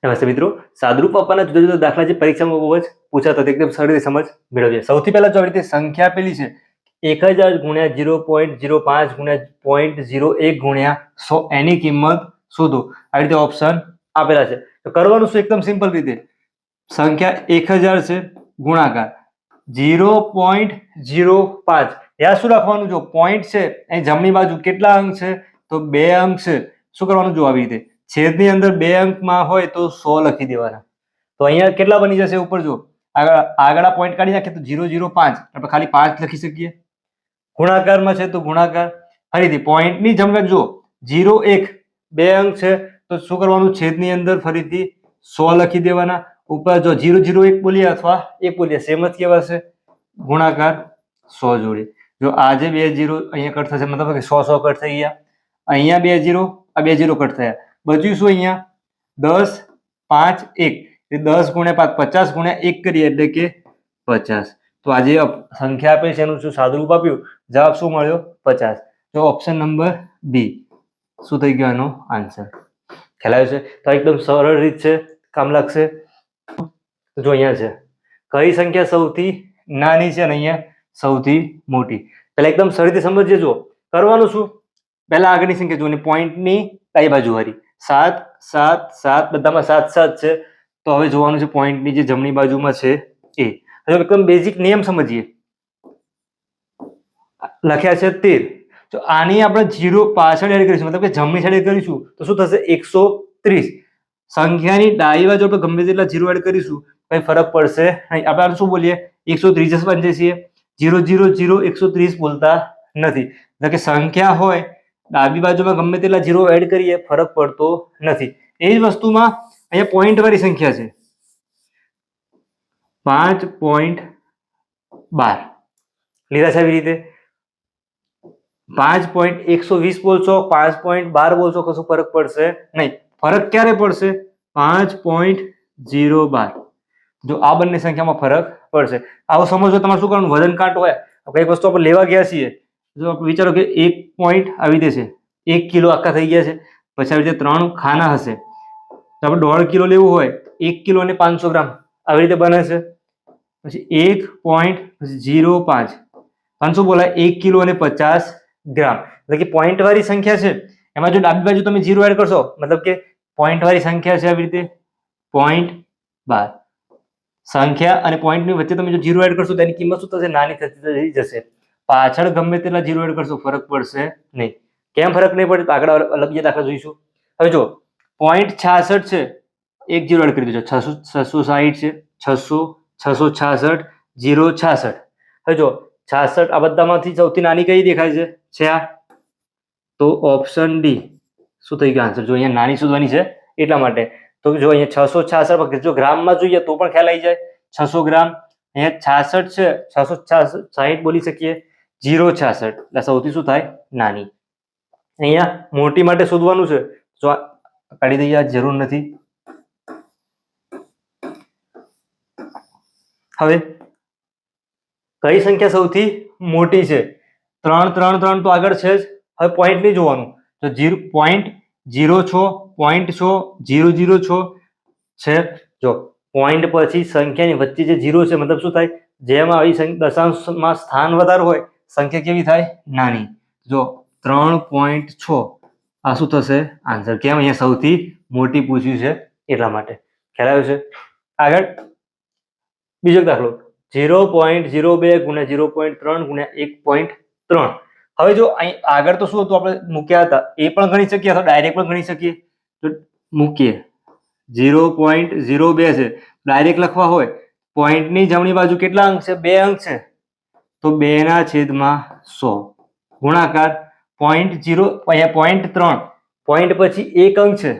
નમસ્તે મિત્રો, સાદરૂપ આપવાના જુદા જુદા દાખલા જે પરીક્ષામાં બહુ જ પૂછાતા એકદમ સરળ રીતે સમજ મેળવીએ. સૌથી પહેલા જો આવી રીતે સંખ્યા આપેલી છે 1000 ગુણ્યા 0.05 ગુણ્યા 0.01 ગુણ્યા 100 એની કિંમત શોધો. આવી રીતે ઓપ્શન આપેલા છે. તો કરવાનું શું એકદમ સિમ્પલ રીતે, સંખ્યા 1000 છે ગુણાકાર 0.05. યાદ શું રાખવાનું, જો પોઈન્ટ છે અહીં જમણી બાજુ કેટલા અંક છે તો 2 અંક છે. શું કરવાનું, જો આવી રીતે છેદની અંદર 2 અંકમાં હોય તો 100 લખી દેવાના. તો અહીંયા કેટલા બની જશે ઉપર જો આગળ પોઈન્ટ કાઢી નાખીએ તો 005 આપણે ખાલી 5 લખી શકીએ. ગુણાકારમાં છે તો ગુણાકાર ફરીથી પોઈન્ટની જમણી જો 01 2 અંક છે તો શું કરવાનું, છેદની અંદર ફરીથી 100 લખી દેવાના. ઉપર જો 001 બોલીએ અથવા 1 બોલીએ સેમ જ કહેવાશે. ગુણાકાર 100 જોડે જો આજે 2 0 અહીંયા કટ થશે, મતલબ કે 100 100 કટ થઈ ગયા. અહીંયા 2 0 આ 2 0 કટ થયા. બચ્યું શું અહીંયા 10 5 1 10 ગુણ્યા 5 50 ગુણ્યા 1 કરીએ એટલે કે 50. તો આજે સંખ્યા આપેલ છે એનું શું સાદુરૂપ આપ્યું, જવાબ શું મળ્યો 50. તો ઓપ્શન નંબર બી શું થઈ ગયો એનો આન્સર. ખ્યાલ આવ્યો છે? તો એકદમ સરળ રીત છે, કામ લાગશે. જો અહીંયા છે કઈ સંખ્યા સૌથી નાની છે અને અહીંયા સૌથી મોટી. પહેલા એકદમ સરળ રીતે સમજીએ. જો કરવાનું શું, પહેલા આગળની સંખ્યા જો પોઈન્ટની કઈ બાજુ વાળી 7 7 7 બધામાં 7 7 છે. તો હવે જોવાનું છે પોઈન્ટની જે જમણી બાજુમાં છે એ. હવે એકદમ બેઝિક નિયમ સમજીએ. લખ્યા છે 13, તો આની આપણે 0 પાછળ એડ કરીશું, મતલબ કે જમણી સાઈડ કરીશું તો શું થશે 130. સંખ્યાની ડાબી બાજુ આપણે ગમે તેટલા 0 એડ કરીશું કઈ ફરક પડશે નહીં. આપણે શું બોલીએ 130 જ બનશે છીએ. 0 0 0 130 બોલતા નથી. એટલે કે સંખ્યા હોય ડાબી બાજુમાં ગમે તેટલા 0 એડ કરીએ ફરક પડતો નથી. એ જ વસ્તુમાં અહીંયા પોઈન્ટ વાળી સંખ્યા છે 5.12 લીધા છે. આવી રીતે 5.120 બોલશો 5.12 બોલશો કશું ફરક પડશે નહીં. ફરક ક્યારે પડશે 5.012. જો આ બંને સંખ્યામાં ફરક પડશે. આવું સમજો તમારે શું કરવાનું, વજન કાંટો હોય કઈક વસ્તુ આપણે લેવા ગયા છીએ, જો આપણે વિચારો કે 1 પોઈન્ટ આવી રીતે છે 1 કિલો આખા થઈ ગયા છે, પછી આવી રીતે 3 ખાના હશે તો આપણે 1.5 કિલો લેવું હોય 1 કિલો અને 500 ગ્રામ આવી રીતે બને છે. પછી 1.05 500 બોલાય 1 કિલો અને 50 ગ્રામ. એટલે કે પોઈન્ટ વાળી સંખ્યા છે એમાં જો ડાબી બાજુ તમે 0 એડ કરશો મતલબ કે પોઈન્ટ વાળી સંખ્યા છે આવી રીતે 0.12. સંખ્યા અને પોઈન્ટની વચ્ચે તમે જો 0 એડ કરશો તેની કિંમત શું થશે, નાની થતી જશે. પાછળ ગમે તેટલા 0 એડ કરશો ફરક પડશે નહીં. કેમ ફરક નહીં પડે તો આગળ અલગ જે દાખલા જોઈશું. હવે જો 0.66 છે, 1 0 એડ કરી દેજો. 660 છે 600 666 066. હવે જો 66 આ બધામાંથી સૌથી નાની કઈ દેખાય છે આ, તો ઓપ્શન ડી શું થઈ ગયો આન્સર. જો અહીંયા નાની શોધવાની છે એટલા માટે. તો જો અહીંયા 666 જો ગ્રામમાં જોઈએ તો પણ ખ્યાલ આવી જાય 600 ગ્રામ. અહીંયા 66 છે 660 બોલી શકીએ 066 એટલે સૌથી શું થાય નાની. અહીંયા મોટી માટે શોધવાનું છે, જો કાઢી દઈએ, જરૂર નથી. હવે કઈ સંખ્યા સૌથી મોટી છે, 3 3 3 તો આગળ છે જ. હવે પોઈન્ટ નહીં જોવાનું, તો 0.06 0.006 છે. જો પોઈન્ટ પછી સંખ્યાની વચ્ચે જે 0 છે મતલબ શું થાય, જેમાં આવી દશાંશમાં સ્થાન વધારે હોય સંખ્યા કેવી થાય નાની. જો 3.6 આ શું થશે આન્સર. કેમ, અહીંયા સૌથી મોટી પૂછ્યું છે એટલા માટે. ખ્યાલ આવ્યો છે? આગળ બીજો દાખલો 0.02 ગુણ્યા 0.3 ગુણ્યા 1.3. હવે જો અહીં આગળ તો શું હતું આપણે મૂક્યા હતા એ પણ ગણી શકીએ અથવા ડાયરેક્ટ પણ ગણી શકીએ. તો મૂકીએ 0.02 છે, ડાયરેક્ટ લખવા હોય પોઈન્ટની જમણી બાજુ કેટલા અંક છે 2 અંક છે તો 2/100 ગુણાકાર 0.0 અહીંયા 0.3 પોઈન્ટ પછી 1 અંક છે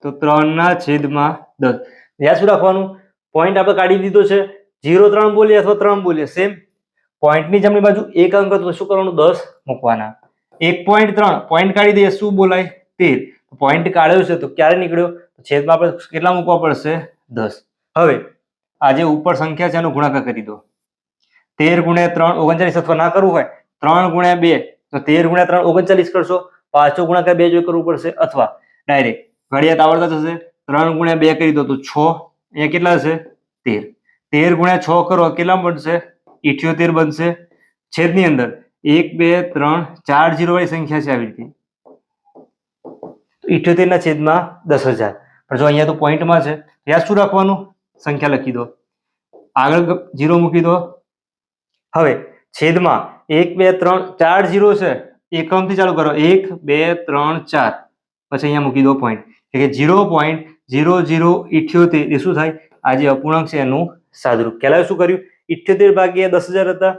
તો 3/10. યાદ શું રાખવાનું, પોઈન્ટ આપણે કાઢી દીધો છે 0.3 બોલીએ અથવા 3 બોલીએ સેમ. પોઈન્ટની જમણી બાજુ 1 અંક તો શું કરવાનું 10 મૂકવાના. 1.3 પોઈન્ટ કાઢી દઈએ શું બોલાય 13. પોઈન્ટ કાઢ્યો છે તો ક્યારે નીકળ્યો, છેદમાં આપણે કેટલા મૂકવા પડશે 10. હવે આ જે ઉપર સંખ્યા છે એનો ગુણાકાર કરી દો. 13 ગુણ્યા 3 39 અથવા ના કરવું હોય 3 ગુણ્યા 2 તો 13 ગુણ્યા 3 39 કરશો. પાછો ગુણાકાર 2 જો કરવું પડશે અથવા ડાયરેક્ટ ઘડિયાળ આવડતા થશે 3 ગુણ્યા 2 કરી દો તો 6, અહીંયા કેટલા છે 13. 13 ગુણ્યા 6 કરો કેટલા બનશે 78 બનશે. છેદની અંદર 1 2 3 4 0 વાળી સંખ્યા છે આવી રીતે. 78 ના છેદમાં 10,000. પણ જો અહીંયા તો પોઈન્ટમાં છે, ત્યાં શું રાખવાનું સંખ્યા લખી દો, આગળ 0 મૂકી દો. હવે છેદમાં 1 2 3 4 0 છે, એકમથી ચાલુ કરો 1 2 3 4, પછી અહીંયા મૂકી દો પોઈન્ટ, એટલે કે 0.0078 એ શું થાય આ જે અપૂર્ણાંક છે એનું સાદુરૂપ. પહેલા શું કર્યું 78 ભાગ્યા 10,000 હતા,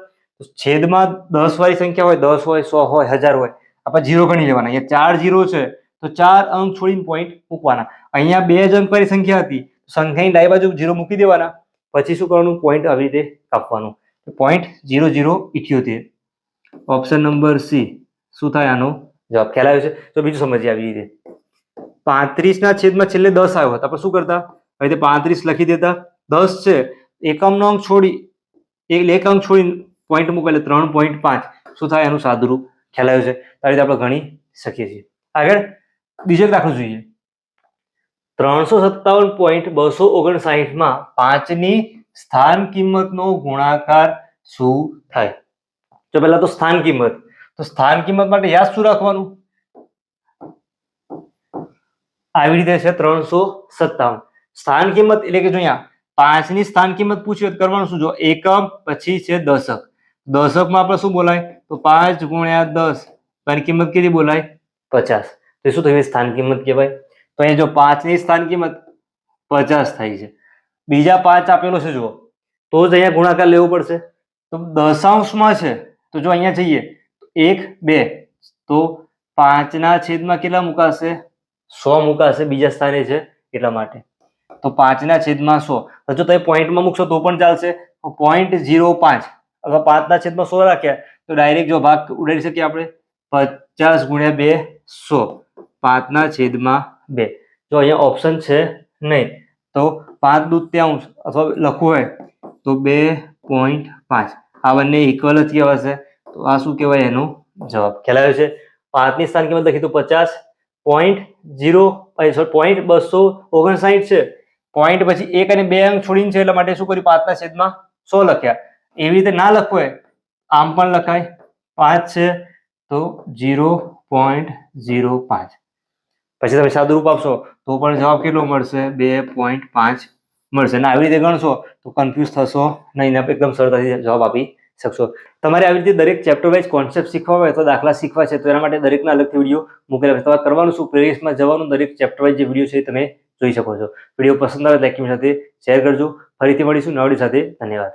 છેદમાં 10 વાળી સંખ્યા હોય, 10 હોય 100 હોય 1000 હોય, આપણે 0 ગણી લેવાના. અહીંયા 4 0 છે તો 4 અંક છોડીને પોઈન્ટ મૂકવાના. અહીંયા 2 જ અંક વાળી સંખ્યા હતી, સંખ્યાની ડાબી બાજુ 0 મૂકી દેવાના, પછી શું કરવાનું પોઈન્ટ આવી રીતે કાપવાનું. 0.0078. ઓપ્શન નંબર સી શું થાય આનો જવાબ. ખ્યાલ આવ્યો છે? તો બીજું સમજીએ આવી રીતે. 35 ના છેદમાં છેલ્લે 10 આવ્યો તો આપણે શું કરતા, આવી રીતે 35 લખી દેતા. 10 છે, એકમનો અંક છોડી એક અંક છોડીને પોઈન્ટ મૂકો એટલે 3.5 શું થાય એનું સાદુરૂપ. ખ્યાલ આવ્યો છે? આ રીતે આપણે ગણી શકીએ છીએ. આગળ બીજો એક દાખલો જોઈએ. 357.259 માં 5 ની સ્થાન કિંમતનો ગુણાકાર શું થાય? તો પહેલા તો સ્થાન કિંમત, તો સ્થાન કિંમત માટે યાદ શું રાખવાનું, આવી રીતે છે 357. સ્થાન કિંમત એટલે કે જો અહીંયા 5 ની સ્થાન કિંમત પૂછી તો કરવાનું શું, જો એકમ પછી છે દશક. દશકમાં આપણે શું બોલાય તો 5 ગુણ્યા 10, એની કિંમત કેટલી બોલાય 50. તો શું થયું સ્થાન કિંમત કહેવાય. તો અહીંયા જો 5 ની સ્થાન કિંમત 50 થાય છે, બીજા 5 આપેલો છે જુઓ, તો જ અહીંયા ગુણાકાર લેવો પડશે. તો દશાંશમાં છે તો જો અહીંયા જઈએ 1 2 તો 5 ના છેદમાં કેટલા મુકાશે 100 મુકાશે, બીજા સ્થાને છે એટલા માટે. તો 5 ના છેદમાં 100, તો જો તમે પોઈન્ટમાં મૂકશો તો પણ ચાલશે. 0.05 અગર 5 ના છેદમાં 100 રાખ્યા તો ડાયરેક્ટ જો ભાગ ઉડાડી શકીએ આપણે. 50 ગુણ્યા 2 100, 5 ના છેદમાં 2. જો અહીંયા ઓપ્શન છે નહીં તો 5 દૂ ત્યાંશ અથવા લખવું હોય તો 2.5, આ બંને ઇક્વલ જ કહેવાશે. તો આ શું કહેવાય એનો જવાબ. ખ્યાલ આવ્યો છે? 5 ની સ્થાન કિંમત લખી તો 50, 0.259 છે, પોઈન્ટ પછી 1 અને 2 અંક છોડીને છે એટલા માટે શું કર્યું 5 ના છેદમાં 100 લખ્યા. એવી રીતે ના લખવું હોય આમ પણ લખાય. 5 છે તો 0.05, પછી તમે સાદુરૂપ આપશો તો પણ જવાબ કેટલો મળશે 2.5 મળશે. અને આવી રીતે ગણશો તો કન્ફ્યુઝ થશો નહીં, એકદમ સરળતાથી જવાબ આપી શકશો. તમારે આવી રીતે દરેક ચેપ્ટર વાઇઝ કોન્સેપ્ટ શીખવા હોય અથવા દાખલા શીખવા છે તો એના માટે દરેકના અલગથી વિડીયો મૂકેલા છે. તમારે કરવાનું શું, પ્લેલિસ્ટમાં જવાનું, દરેક ચેપ્ટર વાઇઝ જે વિડીયો છે તમે જોઈ શકો છો. વિડીયો પસંદ આવે લાઈક સાથે શેર કરજો. ફરીથી મળીશું નવા વિડીયો સાથે. ધન્યવાદ.